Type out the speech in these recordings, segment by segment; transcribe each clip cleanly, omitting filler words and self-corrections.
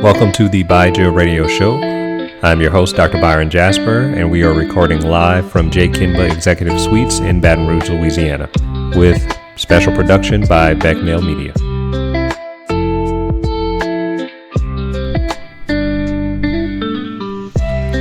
Welcome to the Byja Radio Show. I'm your host, Dr. Byron Jasper, and we are recording live from J. Kinba Executive Suites in Baton Rouge, Louisiana, with special production by Becnel Media.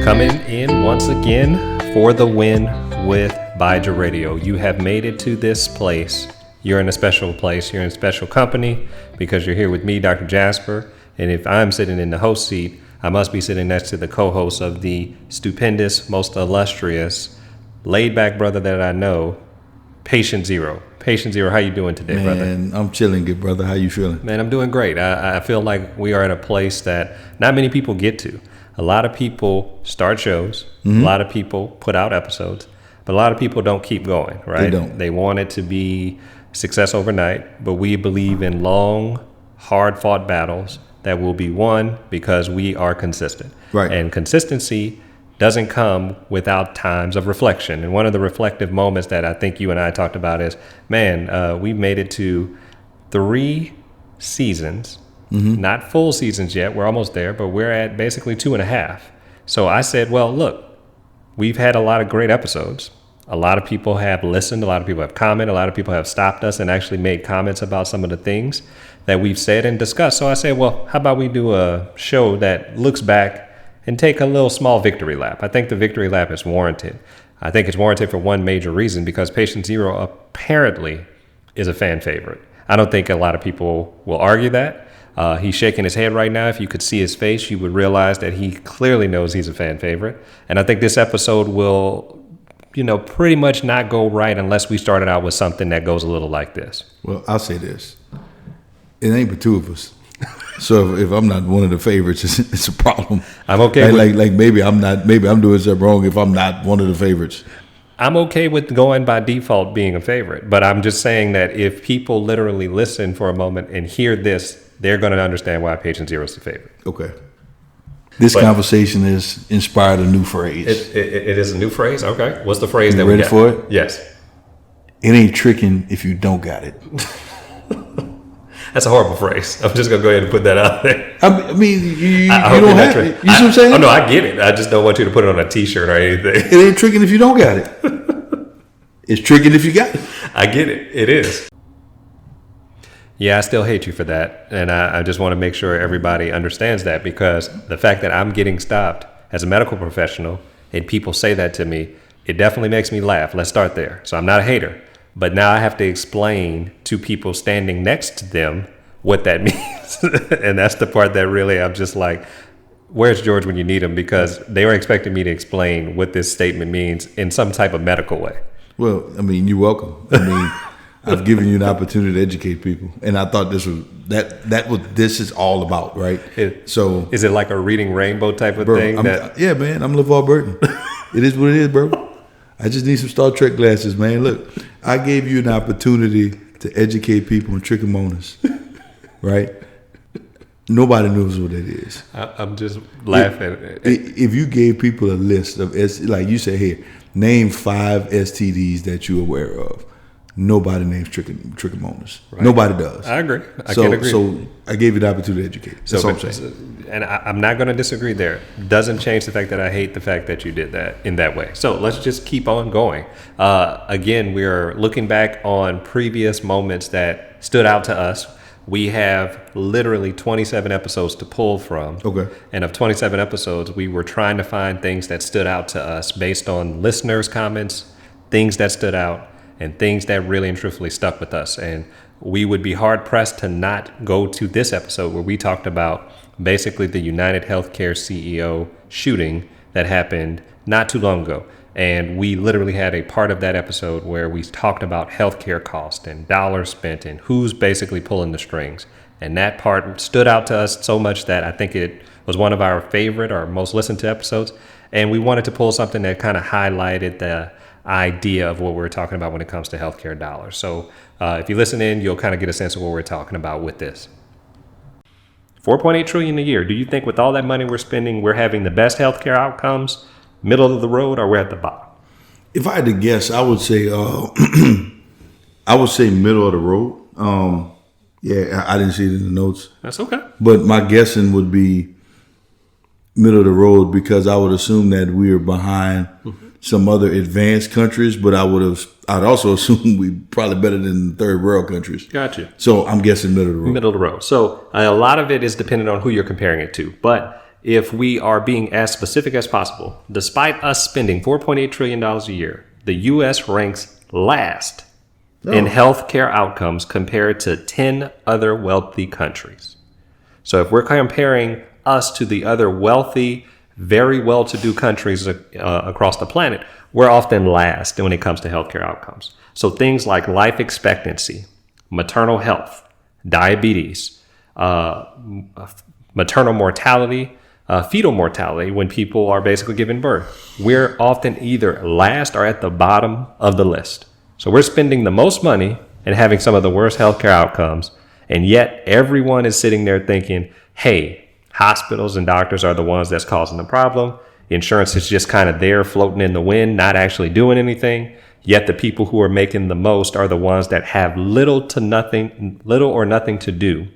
Coming in once again for the win with Byja Radio. You have made it to this place. You're in a special place. You're in a special company because you're here with me, Dr. Jasper. And if I'm sitting in the host seat, I must be sitting next to the co-host of the stupendous, most illustrious, laid-back brother that I know, Patient Zero. Patient Zero, how you doing today, brother? Man, I'm chilling good, brother. How you feeling? Man, I'm doing great. I feel like we are at a place that not many people get to. A lot of people start shows. Mm-hmm. A lot of people put out episodes. But a lot of people don't keep going, right? They don't. They want it to be success overnight. But we believe in long, hard-fought battles that will be won because we are consistent. Right. And consistency doesn't come without times of reflection. And one of the reflective moments that I think you and I talked about is, man, we've made it to 3 seasons, not full seasons yet. We're almost there, but we're at basically 2.5. So I said, well, look, we've had a lot of great episodes. A lot of people have listened. A lot of people have commented. A lot of people have stopped us and actually made comments about some of the things that we've said and discussed. So I said, well, how about we do a show that looks back and take a little small victory lap? I think the victory lap is warranted. I think it's warranted for one major reason, because Patient Zero apparently is a fan favorite. I don't think a lot of people will argue that. He's shaking his head right now. If you could see his face, you would realize that he clearly knows he's a fan favorite. And I think this episode will, pretty much not go right unless we started out with something that goes a little like this. Well, I'll say this. It ain't but 2 of us. So if I'm not one of the favorites, it's a problem. I'm okay with like maybe I'm doing something wrong if I'm not one of the favorites. I'm okay with going by default being a favorite, but I'm just saying that if people literally listen for a moment and hear this, they're going to understand why Patient Zero is the favorite. Okay. This conversation has inspired a new phrase. It is a new phrase? Okay. What's the phrase that we got? Ready for it? Yes. It ain't tricking if you don't got it. That's a horrible phrase. I'm just going to go ahead and put that out there. I mean, you don't have it. You see what I'm saying? Oh, no, I get it. I just don't want you to put it on a T-shirt or anything. It ain't tricking if you don't got it. It's tricking if you got it. I get it. It is. Yeah, I still hate you for that. And I just want to make sure everybody understands that, because the fact that I'm getting stopped as a medical professional and people say that to me, it definitely makes me laugh. Let's start there. So I'm not a hater. But now I have to explain to people standing next to them what that means. And that's the part that really I'm just like, where's George when you need him? Because they were expecting me to explain what this statement means in some type of medical way. Well, I mean, you're welcome. I mean, I've given you an opportunity to educate people. And I thought this was this is all about, right? So is it like a reading rainbow type of thing? Yeah, man, I'm LeVar Burton. It is what it is, bro. I just need some Star Trek glasses, man. Look, I gave you an opportunity to educate people on trichomonas, right? Nobody knows what it is. I'm just laughing. If you gave people a list of, like you said here, name 5 STDs that you're aware of. Nobody names trichomonas. Right. Nobody does. I agree. I can agree. So I gave you the opportunity to educate. That's what I'm saying. And I'm not going to disagree there. Doesn't change the fact that I hate the fact that you did that in that way. So let's just keep on going. Again, we're looking back on previous moments that stood out to us. We have literally 27 episodes to pull from. Okay. And of 27 episodes, we were trying to find things that stood out to us based on listeners' comments, things that stood out, and things that really and truthfully stuck with us. And we would be hard pressed to not go to this episode where we talked about basically the United Healthcare CEO shooting that happened not too long ago. And we literally had a part of that episode where we talked about healthcare cost and dollars spent and who's basically pulling the strings. And that part stood out to us so much that I think it was one of our favorite or most listened to episodes. And we wanted to pull something that kind of highlighted the idea of what we're talking about when it comes to healthcare dollars. So if you listen in, you'll kind of get a sense of what we're talking about with this. 4.8 trillion a year. Do you think with all that money we're spending, we're having the best healthcare outcomes, middle of the road, or we're at the bottom? If I had to guess, I would say middle of the road. Yeah, I didn't see it in the notes. That's okay. But my guessing would be middle of the road because I would assume that we are behind some other advanced countries, but I'd also assume we probably better than third world countries. Gotcha. So I'm guessing middle of the road. Middle of the road. So a lot of it is dependent on who you're comparing it to. But if we are being as specific as possible, despite us spending $4.8 trillion a year, the U.S. ranks last in healthcare outcomes compared to 10 other wealthy countries. So if we're comparing us to the other wealthy, very well-to-do countries across the planet, we're often last when it comes to healthcare outcomes. So things like life expectancy, maternal health, diabetes, maternal mortality, fetal mortality when people are basically giving birth, we're often either last or at the bottom of the list. So we're spending the most money and having some of the worst healthcare outcomes, and yet everyone is sitting there thinking, hey, hospitals and doctors are the ones that's causing the problem. Insurance is just kind of there floating in the wind, not actually doing anything. Yet the people who are making the most are the ones that have little or nothing to do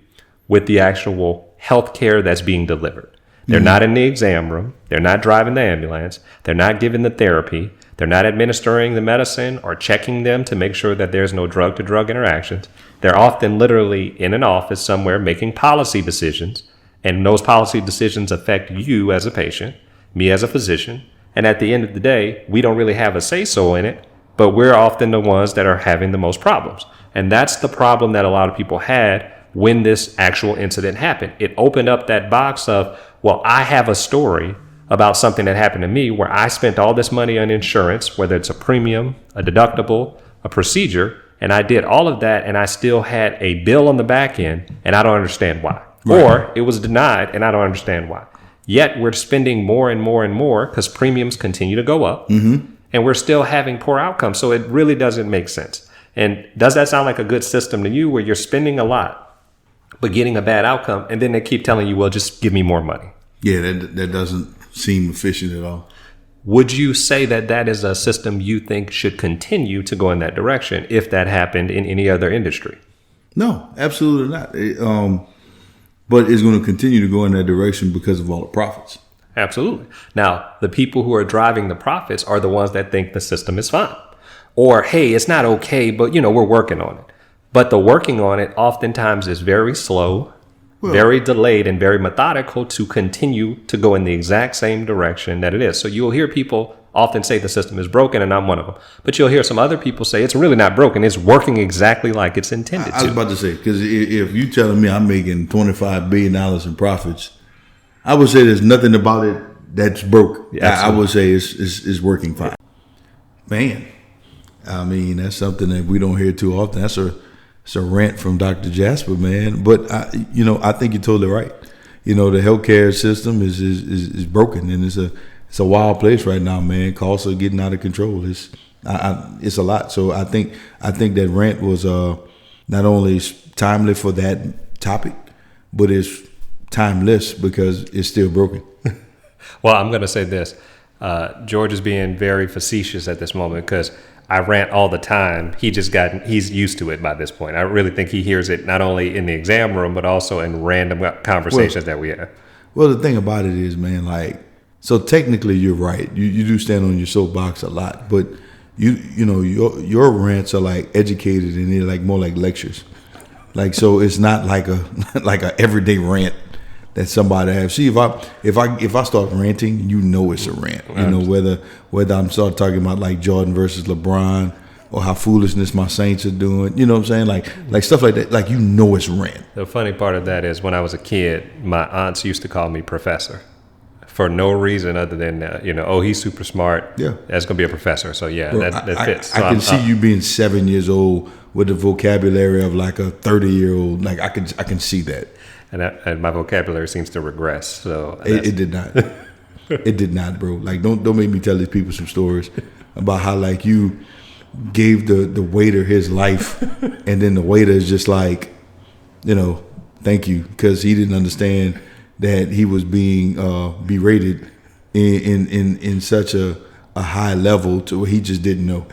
with the actual health care that's being delivered. They're not in the exam room. They're not driving the ambulance. They're not giving the therapy. They're not administering the medicine or checking them to make sure that there's no drug-to-drug interactions. They're often literally in an office somewhere making policy decisions. And those policy decisions affect you as a patient, me as a physician. And at the end of the day, we don't really have a say-so in it, but we're often the ones that are having the most problems. And that's the problem that a lot of people had when this actual incident happened. It opened up that box of, well, I have a story about something that happened to me where I spent all this money on insurance, whether it's a premium, a deductible, a procedure, and I did all of that and I still had a bill on the back end and I don't understand why. Right. Or it was denied and I don't understand why. Yet we're spending more and more and more because premiums continue to go up and we're still having poor outcomes. So it really doesn't make sense. And does that sound like a good system to you where you're spending a lot, but getting a bad outcome? And then they keep telling you, well, just give me more money. Yeah, that doesn't seem efficient at all. Would you say that that is a system you think should continue to go in that direction if that happened in any other industry? No, absolutely not. But it's going to continue to go in that direction because of all the profits. Absolutely. Now, the people who are driving the profits are the ones that think the system is fine. Or, hey, it's not okay, but, we're working on it. But the working on it oftentimes is very slow, very delayed, and very methodical to continue to go in the exact same direction that it is. So you'll hear people often say the system is broken, and I'm one of them. But you'll hear some other people say it's really not broken. It's working exactly like it's intended to. I was about to say, because if you're telling me I'm making $25 billion in profits, I would say there's nothing about it that's broke. Yeah, I would say it's working fine. Man, I mean, that's something that we don't hear too often. It's a rant from Dr. Jasper, man. But I think you're totally right. The healthcare system is broken, and it's a wild place right now, man. Costs are getting out of control. It's a lot. So I think that rant was not only timely for that topic, but it's timeless because it's still broken. Well, I'm going to say this. George is being very facetious at this moment because I rant all the time. He's used to it by this point. I really think he hears it not only in the exam room, but also in random conversations that we have. Well, the thing about it is, man, so technically you're right. You do stand on your soapbox a lot, but your rants are like educated and they're like more like lectures. So it's not like a everyday rant that somebody has. See, if I start ranting, it's a rant. Whether I'm start talking about like Jordan versus LeBron or how foolishness my Saints are doing, you know what I'm saying? Like stuff like that. It's rant. The funny part of that is when I was a kid, my aunts used to call me professor for no reason other than he's super smart. Yeah, that's gonna be a professor. So yeah, bro, that fits. I can see you being 7 years old with the vocabulary of like a 30-year-old. Like I can see that. And my vocabulary seems to regress. So it did not. It did not, bro. Like don't make me tell these people some stories about how like you gave the waiter his life, and then the waiter is just like, thank you, because he didn't understand that he was being berated in such a high level to where he just didn't know.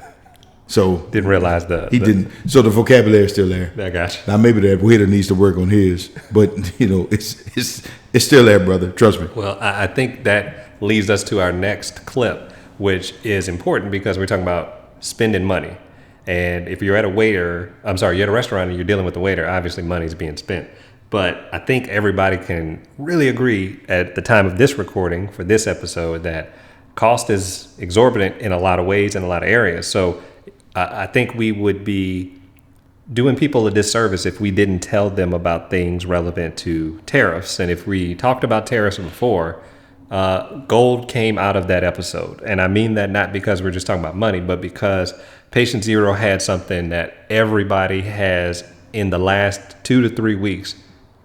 So didn't realize he didn't. So the vocabulary is still there. I got you. Now maybe that waiter needs to work on his, but it's still there, brother. Trust me. Well, I think that leads us to our next clip, which is important because we're talking about spending money. And if you're at you're at a restaurant and you're dealing with the waiter, obviously money's being spent. But I think everybody can really agree at the time of this recording for this episode that cost is exorbitant in a lot of ways in a lot of areas. So I think we would be doing people a disservice if we didn't tell them about things relevant to tariffs. And if we talked about tariffs before, gold came out of that episode. And I mean that not because we're just talking about money, but because Patient Zero had something that everybody has in the last 2 to 3 weeks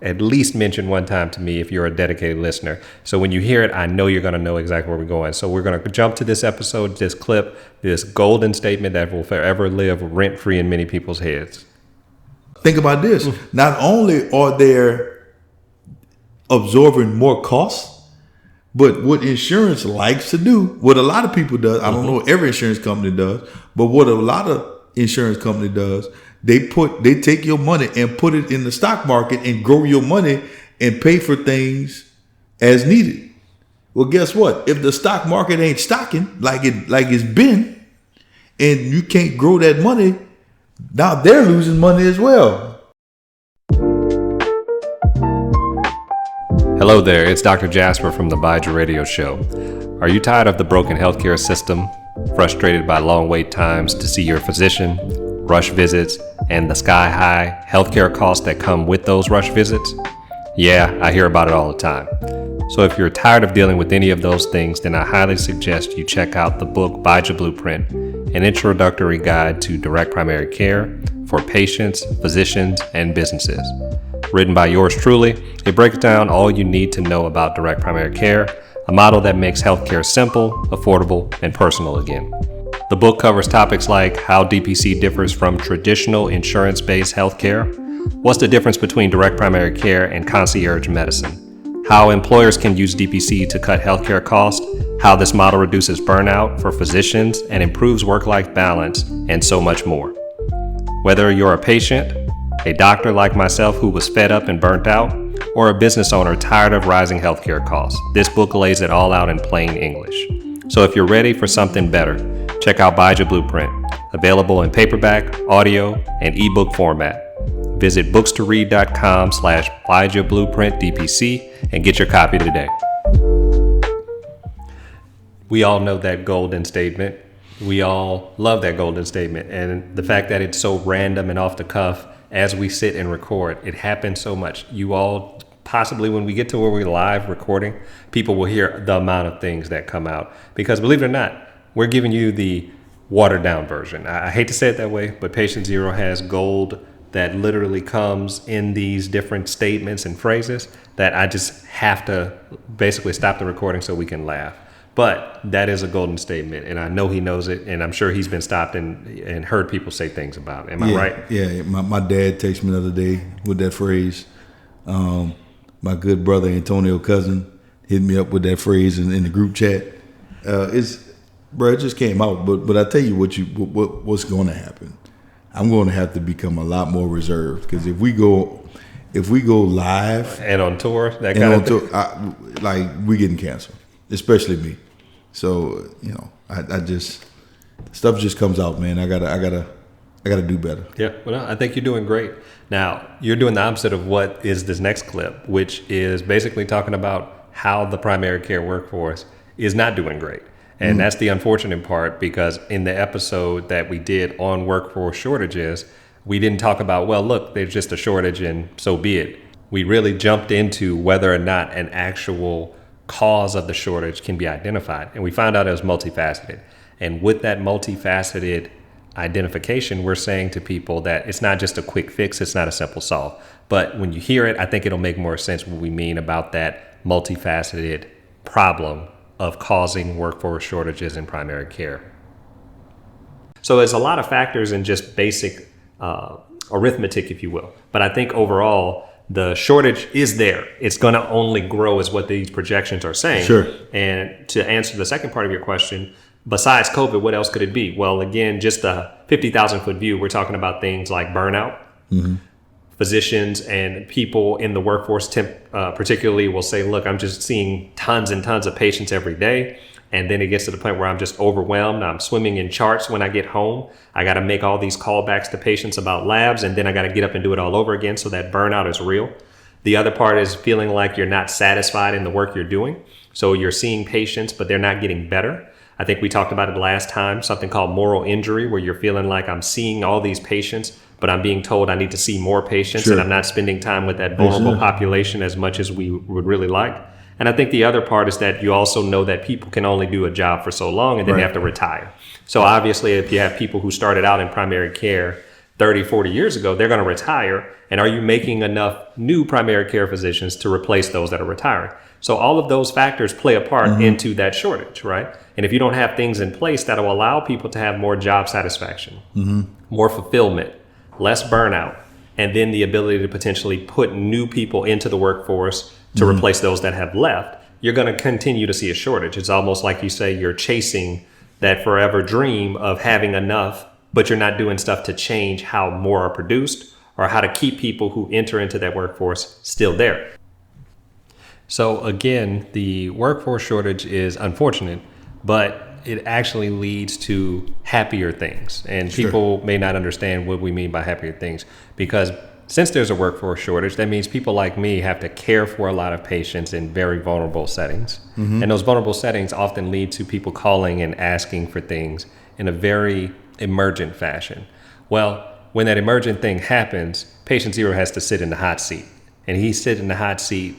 at least mentioned one time to me if you're a dedicated listener. So when you hear it, I know you're going to know exactly where we're going. So we're going to jump to this episode, this clip, this golden statement that will forever live rent-free in many people's heads. Think about this. Not only are they absorbing more costs, but what insurance likes to do, what a lot of people does, I don't know what every insurance company does, but what a lot of insurance company does, they take your money and put it in the stock market and grow your money and pay for things as needed. Well, guess what? If the stock market ain't stocking like it's been, and you can't grow that money, now they're losing money as well. Hello there, it's Dr. Jasper from the Byja Radio Show. Are you tired of the broken healthcare system? Frustrated by long wait times to see your physician, rush visits, and the sky-high healthcare costs that come with those rush visits? Yeah, I hear about it all the time. So if you're tired of dealing with any of those things, then I highly suggest you check out the book Byja Blueprint, an introductory guide to direct primary care for patients, physicians, and businesses. Written by yours truly, it breaks down all you need to know about direct primary care, a model that makes healthcare simple, affordable, and personal again. The book covers topics like how DPC differs from traditional insurance-based healthcare, what's the difference between direct primary care and concierge medicine, how employers can use DPC to cut healthcare costs, how this model reduces burnout for physicians and improves work-life balance, and so much more. Whether you're a patient, a doctor like myself who was fed up and burnt out, or a business owner tired of rising healthcare costs, this book lays it all out in plain English. So if you're ready for something better, check out Byja Blueprint, available in paperback, audio, and ebook format. Visit bookstoread.com/Byja Blueprint DPC and get your copy today. We all know that golden statement. We all love that golden statement. And the fact that it's so random and off the cuff as we sit and record, it happens so much. You all, possibly when we get to where we're live recording, people will hear the amount of things that come out. Because believe it or not, we're giving you the watered down version. I hate to say it that way, but Patient Zero has gold that literally comes in these different statements and phrases that I just have to basically stop the recording so we can laugh. But that is a golden statement, and I know he knows it, and I'm sure he's been stopped and heard people say things about it. Am I right? Yeah, my dad texted me the other day with that phrase. My good brother Antonio Cousin hit me up with that phrase in the group chat. It just came out. But I tell you what's going to happen. I'm going to have to become a lot more reserved, because if we go live and on tour, that kind of thing, we getting canceled, especially me. So I just stuff just comes out, man. I gotta do better. Yeah, well, I think you're doing great. Now you're doing the opposite of what is this next clip, which is basically talking about how the primary care workforce is not doing great. And that's the unfortunate part, because in the episode that we did on workforce shortages, we didn't talk about, well, look, there's just a shortage and so be it. We really jumped into whether or not an actual cause of the shortage can be identified. And we found out it was multifaceted. And with that multifaceted identification, we're saying to people that it's not just a quick fix, it's not a simple solve. But when you hear it, I think it'll make more sense what we mean about that multifaceted problem of causing workforce shortages in primary care. So there's a lot of factors in just basic arithmetic, if you will. But I think overall, the shortage is there. It's going to only grow, is what these projections are saying. Sure. And to answer the second part of your question, besides COVID, what else could it be? Well, again, just a 50,000 foot view, we're talking about things like burnout. Physicians and people in the workforce particularly will say, look, I'm just seeing tons and tons of patients every day. And then it gets to the point where I'm just overwhelmed. I'm swimming in charts when I get home. I got to make all these callbacks to patients about labs, and then I got to get up and do it all over again. So that burnout is real. The other part is feeling like you're not satisfied in the work you're doing. So you're seeing patients, but they're not getting better. I think we talked about it last time, something called moral injury, where you're feeling like I'm seeing all these patients, but I'm being told I need to see more patients, and I'm not spending time with that vulnerable population as much as we would really like. And I think the other part is that you also know that people can only do a job for so long and then they have to retire. So obviously, if you have people who started out in primary care 30, 40 years ago, they're going to retire. And are you making enough new primary care physicians to replace those that are retiring? So all of those factors play a part into that shortage, right? And if you don't have things in place that will allow people to have more job satisfaction, more fulfillment, less burnout, and then the ability to potentially put new people into the workforce to replace those that have left, you're going to continue to see a shortage. It's almost like you say you're chasing that forever dream of having enough, but you're not doing stuff to change how more are produced or how to keep people who enter into that workforce still there. So again, the workforce shortage is unfortunate, but it actually leads to happier things. And people may not understand what we mean by happier things, because since there's a workforce shortage, that means people like me have to care for a lot of patients in very vulnerable settings. And those vulnerable settings often lead to people calling and asking for things in a very emergent fashion. Well, when that emergent thing happens, patient zero has to sit in the hot seat. And he sits in the hot seat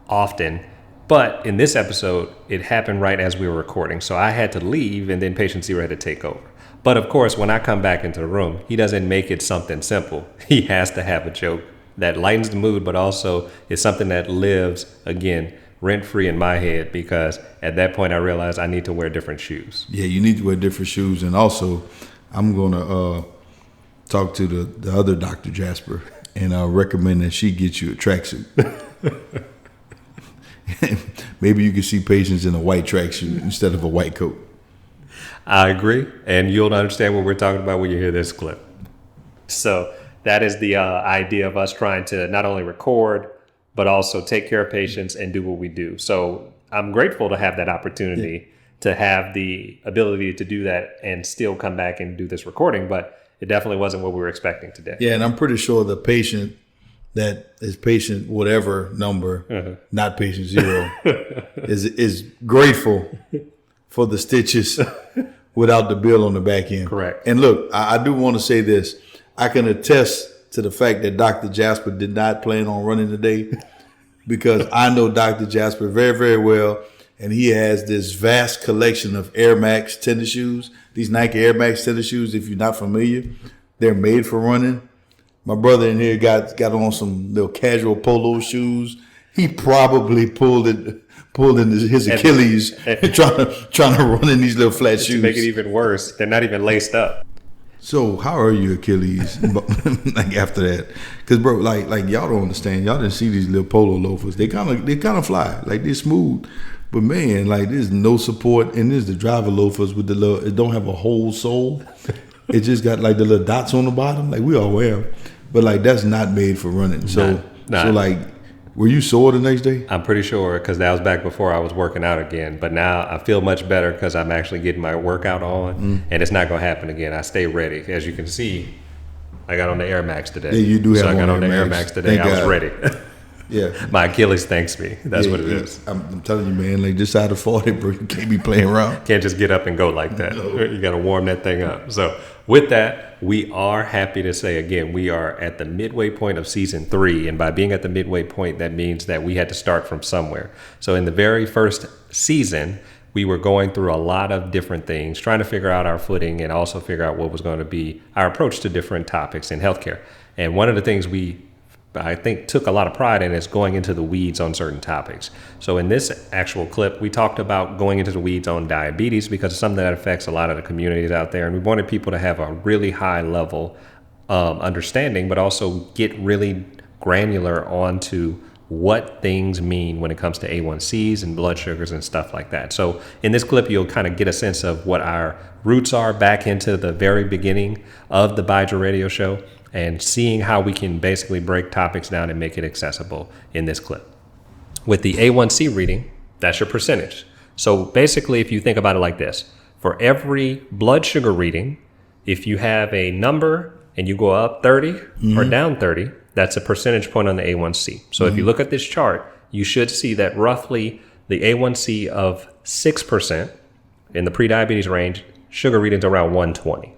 often. But in this episode, it happened right as we were recording. So I had to leave, and then patient zero had to take over. But of course, when I come back into the room, he doesn't make it something simple. He has to have a joke that lightens the mood, but also is something that lives, again, rent-free in my head, because at that point I realized I need to wear different shoes. Yeah, you need to wear different shoes. And also, I'm going to talk to the other Dr. Jasper and recommend that she get you a tracksuit. Maybe you can see patients in a white tracksuit instead of a white coat. I agree, and you'll understand what we're talking about when you hear this clip. So that is the idea of us trying to not only record, but also take care of patients and do what we do. So I'm grateful to have that opportunity to have the ability to do that and still come back and do this recording, but it definitely wasn't what we were expecting today. Yeah, and I'm pretty sure the patient that is patient whatever number, not patient zero, is grateful for the stitches without the bill on the back end. Correct. And look, I do want to say this. I can attest to the fact that Dr. Jasper did not plan on running today, because I know Dr. Jasper very, very well, and he has this vast collection of Air Max tennis shoes. These Nike Air Max tennis shoes, if you're not familiar, they're made for running. My brother in here got on some little casual polo shoes. He probably pulled in his Achilles trying to run in these little flat shoes. To make it even worse, they're not even laced up. So how are your Achilles like after that? Because bro, like y'all don't understand. Y'all didn't see these little polo loafers. They kind of fly, like they're smooth. But man, like there's no support, and there's the driver loafers with the little. It don't have a whole sole. It just got like the little dots on the bottom, like we all wear. But like that's not made for running. So so like, were you sore the next day? I'm pretty sure, because that was back before I was working out again. But now I feel much better because I'm actually getting my workout on, and it's not going to happen again. I stay ready. As you can see, I got on the Air Max today. Yeah, you do have so I got on the Air Air Max today. I was ready. Yeah. My Achilles thanks me. That's what it is. I'm telling you, man, like this side of 40, bro, you can't be playing around. Can't just get up and go like that. No. You got to warm that thing up. So with that, we are happy to say, again, we are at the midway point of season 3. And by being at the midway point, that means that we had to start from somewhere. So in the very first season, we were going through a lot of different things, trying to figure out our footing and also figure out what was going to be our approach to different topics in healthcare. And one of the things I think took a lot of pride in is going into the weeds on certain topics. So in this actual clip, we talked about going into the weeds on diabetes, because it's something that affects a lot of the communities out there. And we wanted people to have a really high level understanding, but also get really granular onto what things mean when it comes to A1Cs and blood sugars and stuff like that. So in this clip, you'll kind of get a sense of what our roots are back into the very beginning of the Byja Radio Show and seeing how we can basically break topics down and make it accessible in this clip. With the A1C reading, that's your percentage. So basically, if you think about it like this, for every blood sugar reading, if you have a number and you go up 30 or down 30, that's a percentage point on the A1C. So if you look at this chart, you should see that roughly the A1C of 6% in the prediabetes range, sugar readings around 120.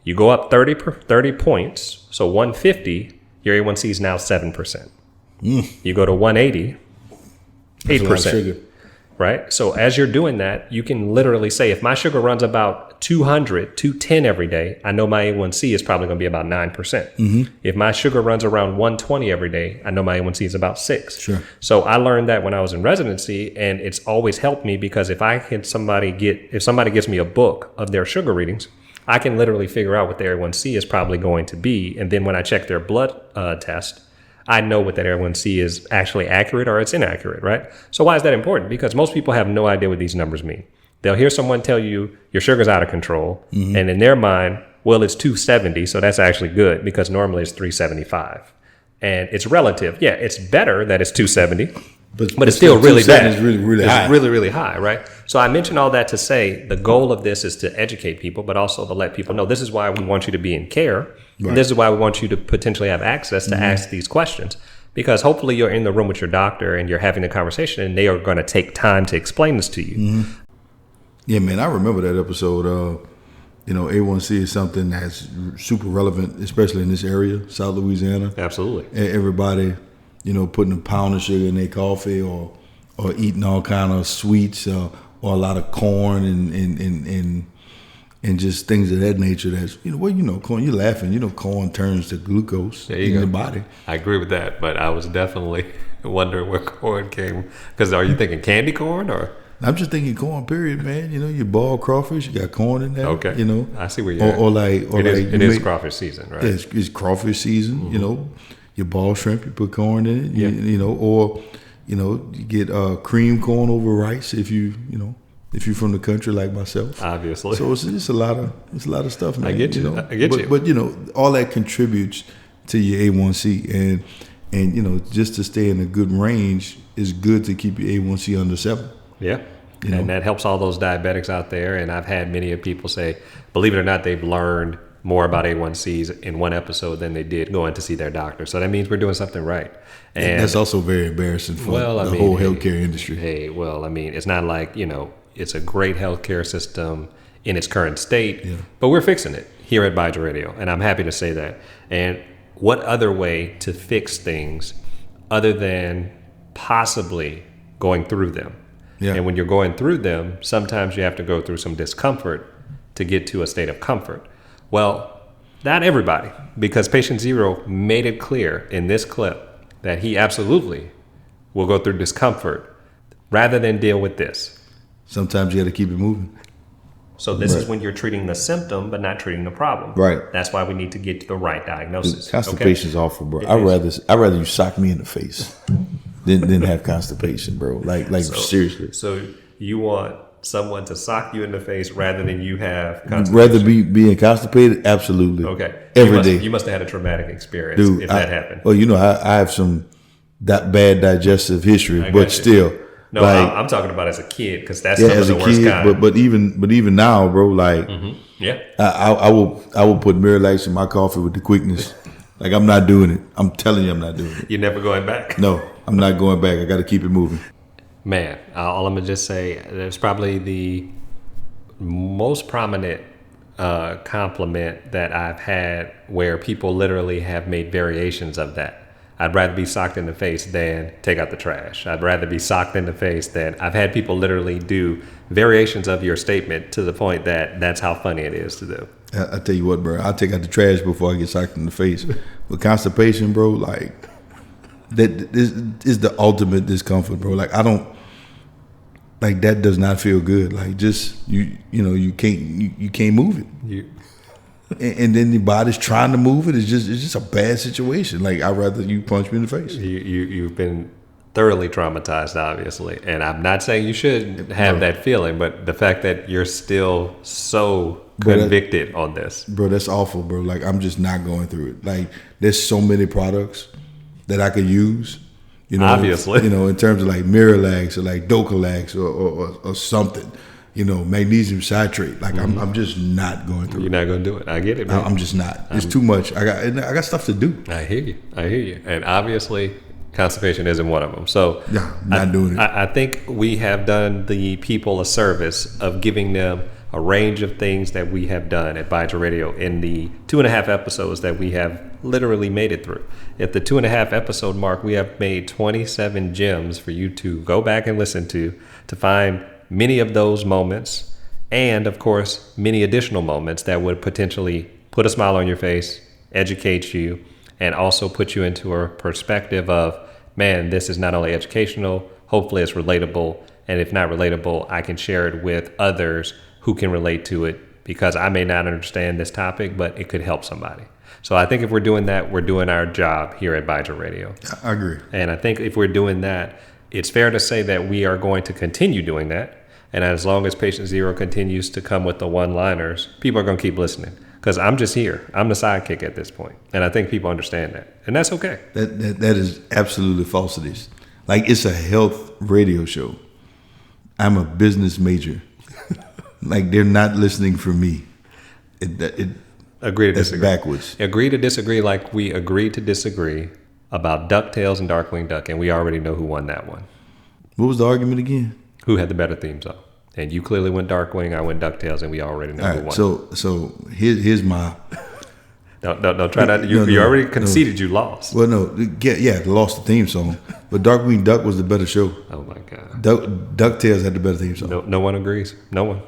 You go up 30 points, so 150, your A1C is now 7%. You go to 180, 8%. Right? So as you're doing that, you can literally say, if my sugar runs about 200, 210 every day, I know my A1C is probably going to be about 9%. If my sugar runs around 120 every day, I know my A1C is about 6. Sure. So I learned that when I was in residency, and it's always helped me because if somebody gives me a book of their sugar readings, I can literally figure out what their A1C is probably going to be. And then when I check their blood test, I know what that A1C is actually accurate or it's inaccurate, right? So why is that important? Because most people have no idea what these numbers mean. They'll hear someone tell you your sugar's out of control, and in their mind, well, it's 270, so that's actually good because normally it's 375. And it's relative. Yeah, it's better that it's 270, but it's still really bad. It's really high. It's really, really high, right? So I mentioned all that to say the goal of this is to educate people, but also to let people know this is why we want you to be in care. Right. And this is why we want you to potentially have access to ask these questions, because hopefully you're in the room with your doctor and you're having a conversation and they are going to take time to explain this to you. Yeah, man, I remember that episode. A1C is something that's super relevant, especially in this area, South Louisiana. Absolutely. Everybody, putting a pound of sugar in their coffee or eating all kind of sweets or a lot of corn and just things of that nature. That's corn. You're laughing. Corn turns to glucose in the body. I agree with that, but I was definitely wondering where corn came. Because are you thinking candy corn or? I'm just thinking corn. Period, man. You boil crawfish. You got corn in there. Okay. I see where you're at. It is crawfish season, right? Yeah, it's crawfish season. You boil shrimp. You put corn in it. Or you get cream corn over rice if if you're from the country like myself. Obviously. So it's just a lot of stuff, man. I get you. I get you. But all that contributes to your A1C, and just to stay in a good range is good to keep your A1C under 7. Yeah. And that helps all those diabetics out there. And I've had many of people say, believe it or not, they've learned more about A1Cs in one episode than they did going to see their doctor. So that means we're doing something right. And that's also very embarrassing for the whole healthcare industry. It's not like, it's a great healthcare system in its current state, but we're fixing it here at Byja Radio. And I'm happy to say that. And what other way to fix things other than possibly going through them? Yeah. And when you're going through them, sometimes you have to go through some discomfort to get to a state of comfort. Well, not everybody, because patient 0 made it clear in this clip that he absolutely will go through discomfort rather than deal with this. Sometimes you got to keep it moving. So this is when you're treating the symptom but not treating the problem. Right. That's why we need to get to the right diagnosis. Constipation's awful, bro. I'd rather you sock me in the face than have constipation, bro. Like seriously. So you want someone to sock you in the face rather than you have constipation? Rather being constipated? Absolutely. Okay. Every day. You must have had a traumatic experience. Dude, if that happened. Well, I have some bad digestive history, but still. No, I'm talking about as a kid, because that's some of the worst kind. But even now, bro, like I will put Miralax in my coffee with the quickness. Like, I'm not doing it. I'm telling you, I'm not doing it. You're never going back? No, I'm not going back. I got to keep it moving. Man, all I'm gonna just say, there's probably the most prominent compliment that I've had where people literally have made variations of that. I'd rather be socked in the face than take out the trash. I'd rather be socked in the face than... I've had people literally do variations of your statement to the point that that's how funny it is to do. I tell you what, bro, I'll take out the trash before I get socked in the face. With constipation, bro, like, that is the ultimate discomfort, bro. Like, I don't... Like, that does not feel good. Like, just, you can't move it. and then the body's trying to move it. It's just a bad situation. Like, I'd rather you punch me in the face. You've been thoroughly traumatized, obviously, and I'm not saying you should have that feeling, but the fact that you're still so convicted on this, bro, that's awful, bro. Like, I'm just not going through it. Like, there's so many products that I could use. You know, obviously, in terms of like Miralax or like Docalax or something, magnesium citrate. Like, I'm just not going through. You're not going to do it. I get it, man. I'm just not. It's too much. I got stuff to do. I hear you. And obviously, constipation isn't one of them. So yeah, not doing it. I think we have done the people a service of giving them a range of things that we have done at Byja Radio in the 2.5 episodes that we have literally made it through. At the 2.5 episode mark, we have made 27 gems for you to go back and listen to find many of those moments, and of course, many additional moments that would potentially put a smile on your face, educate you, and also put you into a perspective of, man, this is not only educational, hopefully it's relatable, and if not relatable, I can share it with others who can relate to it, because I may not understand this topic, but it could help somebody. So I think if we're doing that, we're doing our job here at Byja Radio. I agree. And I think if we're doing that, it's fair to say that we are going to continue doing that. And as long as Patient Zero continues to come with the one-liners, people are going to keep listening. Because I'm just here. I'm the sidekick at this point. And I think people understand that. And that's okay. That is absolutely falsities. Like, it's a health radio show. I'm a business major. Like, they're not listening for me. Agree to disagree. That's backwards. Agree to disagree, like we agreed to disagree about DuckTales and Darkwing Duck. And we already know who won that one. What was the argument again? Who had the better theme song? And you clearly went Darkwing, I went DuckTales, and we already know who won. So here's my... Don't try that. You already conceded you lost. Well, no. Yeah, lost the theme song. But Darkwing Duck was the better show. Oh, my God. DuckTales had the better theme song. No one agrees. No one.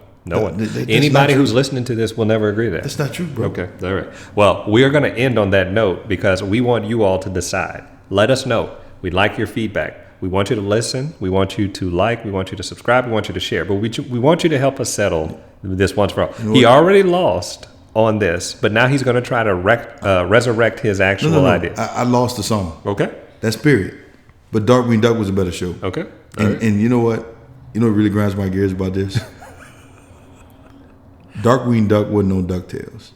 Anybody who's listening to this will never agree with that. That's not true, bro. Okay, all right. Well, we are going to end on that note because we want you all to decide. Let us know. We'd like your feedback. We want you to listen. We want you to like. We want you to subscribe. We want you to share. But we want you to help us settle this once for all. He already lost on this, but now he's going to try to resurrect his actual idea. I lost the song. Okay. That's period. But Darkwing Duck was a better show. Okay. And you know what? You know what really grinds my gears about this? Darkwing Duck wasn't on DuckTales.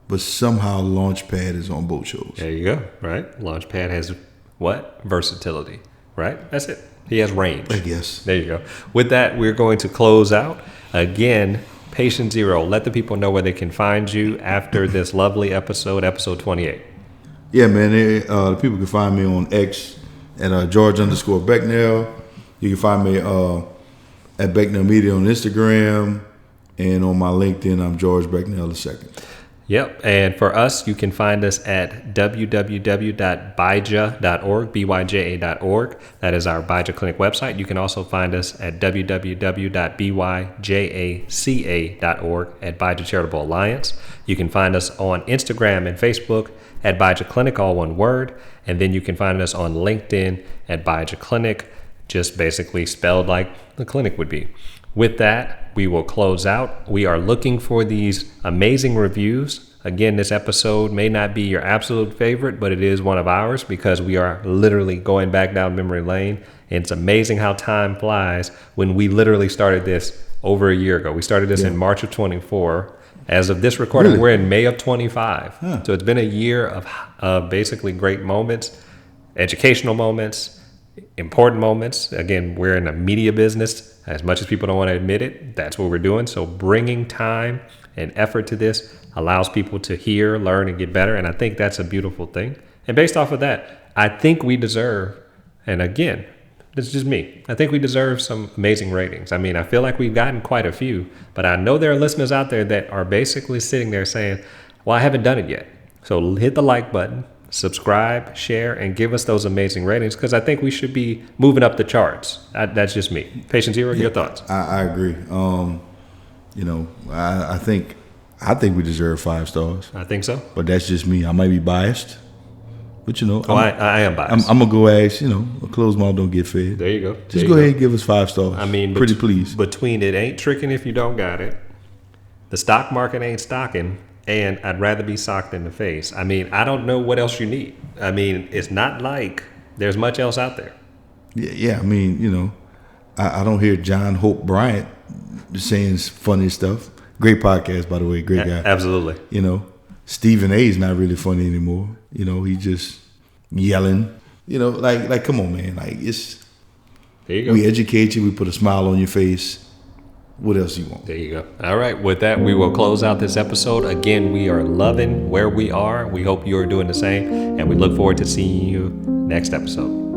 But somehow Launchpad is on both shows. There you go. Right? Launchpad has what? Versatility. Right? That's it. He has range. I guess. There you go. With that, we're going to close out. Again, Patient Zero, let the people know where they can find you after this lovely episode 28. Yeah, man. People can find me on X at George_Becnel. You can find me at Becnel Media on Instagram. And on my LinkedIn, I'm George Becnel II. Yep. And for us, you can find us at www.byja.org, byja.org. That is our Byja Clinic website. You can also find us at www.byjaca.org at Byja Charitable Alliance. You can find us on Instagram and Facebook at Byja Clinic, all one word. And then you can find us on LinkedIn at Byja Clinic, just basically spelled like the clinic would be. With that, we will close out. We are looking for these amazing reviews. Again, this episode may not be your absolute favorite, but it is one of ours because we are literally going back down memory lane. And it's amazing how time flies when we literally started this over a year ago. We started this in March of 24. As of this recording, we're in May of 25. Huh. So it's been a year of basically great moments, educational moments, important moments. Again, we're in a media business. As much as people don't want to admit it, that's what we're doing. So bringing time and effort to this allows people to hear, learn, and get better. And I think that's a beautiful thing. And based off of that, I think we deserve, and again, this is just me, I think we deserve some amazing ratings. I mean, I feel like we've gotten quite a few, but I know there are listeners out there that are basically sitting there saying, well, I haven't done it yet. So hit the like button, subscribe, share, and give us those amazing ratings because I think we should be moving up the charts. That's just me. Patient Zero, your thoughts? I agree. I think we deserve 5 stars. I think so. But that's just me. I might be biased. But I am biased. I'm gonna go ask. A closed mouth don't get fed. There you go. Just go ahead and give us 5 stars. I mean, pretty please. Between it ain't tricking if you don't got it, the stock market ain't stocking, and I'd rather be socked in the face. I mean, I don't know what else you need. I mean, it's not like there's much else out there. Yeah. I mean, you know, I don't hear John Hope Bryant saying funny stuff. Great podcast, by the way. Great guy. Absolutely. You know, Stephen A. is not really funny anymore. You know, he just yelling. You know, like come on, man. Like it's. There you go. We educate you. We put a smile on your face. What else you want? There you go. All right. With that, we will close out this episode. Again, we are loving where we are. We hope you are doing the same, and we look forward to seeing you next episode.